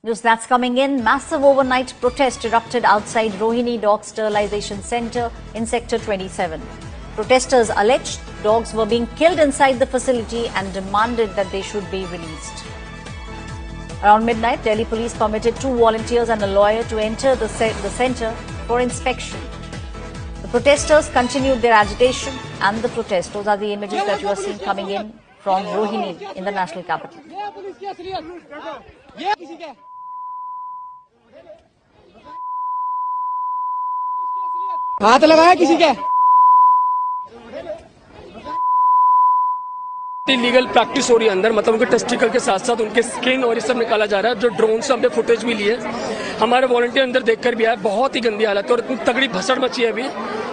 News that's coming in. Massive overnight protest erupted outside Rohini Dog Sterilization Centre in Sector 27. Protesters alleged dogs were being killed inside the facility and demanded that they should be released. Around midnight, Delhi police permitted 2 volunteers and a lawyer to enter the centre for inspection. The protesters continued their agitation and the protest. Those are the images that you are seeing coming in from Rohini in the national capital. हाथ लगाया किसी के legal practice हो रही है अंदर, मतलब उनके टेस्टिकल के साथ साथ उनके स्किन और ये सब निकाला जा रहा है। जो ड्रोन से हमने फुटेज भी लिए, हमारे वॉलंटियर अंदर देखकर भी आए। बहुत ही गंदी हालत है और इतनी तगड़ी भसड़ मची है अभी।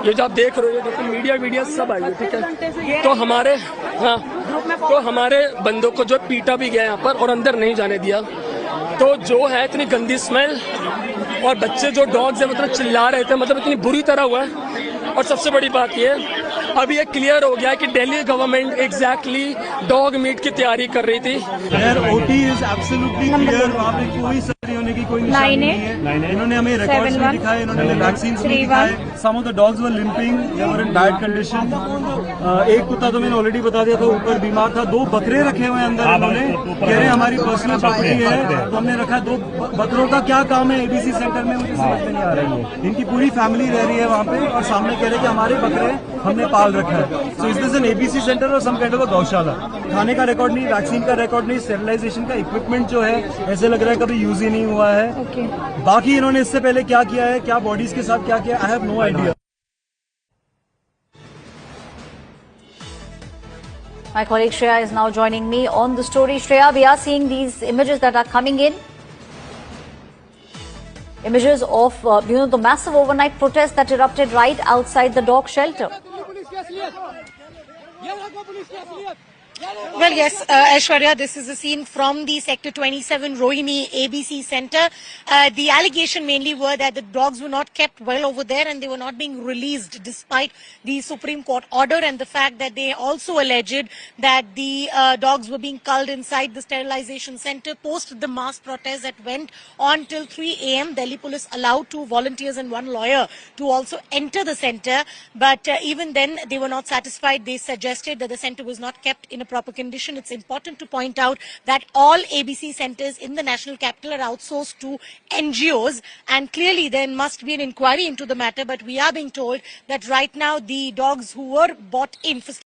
ये जो आप देख रहे हो, देखो मीडिया सब आई है, ठीक है। तो हमारे बंदों को जो पीटा भी गया यहाँ पर और अंदर नहीं जाने दिया। तो जो है इतनी गंदी स्मेल और बच्चे जो डॉग्स है मतलब चिल्ला रहे थे, मतलब इतनी बुरी तरह हुआ है। और सबसे बड़ी बात ये, अभी ये क्लियर हो गया कि Delhi government exactly dog meat की तैयारी कर रही थी। OT is absolutely clear, वहाँ पे कोई सर्जरी होने की कोई निशानी नहीं है। इन्होंने हमें रिकॉर्ड्स भी दिखाए, इन्होंने वैक्सीन्स भी दिखाए। Some of the dogs were limping, they were in bad condition. एक कुत्ता तो मैंने ऑलरेडी बता दिया था, ऊपर बीमार था। 2 बकरे रखे हुए अंदर इन्होंने, कह रहे हमारी पर्सनल प्रॉपर्टी है, तो हमने रखा। 2 बकरों का क्या काम है ABC सेंटर में, मुझे समझ में नहीं आ रही है। इनकी पूरी फैमिली रह रही है वहाँ पे और सामने कह रहे कि हमारे बकरे हमने पाल रखा है। So is this an ABC centre और सम काइंड ऑफ अ गौशाला? खाने का रिकॉर्ड नहीं, वैक्सीन का रिकॉर्ड नहीं, स्टेरिलाइजेशन का इक्विपमेंट जो है ऐसे लग रहा है कभी यूज ही नहीं हुआ है। बाकी इन्होंने इससे पहले क्या किया है, क्या बॉडीज के साथ क्या किया, I have no idea. My colleague Shreya is now joining me on the story. Shreya, we are seeing these images that are coming in. Images of, the massive overnight protest that erupted right outside the dog shelter. Well, yes, Aishwarya, this is a scene from the Sector 27 Rohini ABC Centre. The allegation mainly were that the dogs were not kept well over there and they were not being released despite the Supreme Court order, and the fact that they also alleged that the dogs were being culled inside the sterilization centre. Post the mass protest that went on till 3 a.m, Delhi police allowed 2 volunteers and 1 lawyer to also enter the centre, but even then they were not satisfied. They suggested that the centre was not kept in a proper condition. It's important to point out that all ABC centres in the national capital are outsourced to NGOs, and clearly there must be an inquiry into the matter. But we are being told that right now the dogs who were bought in for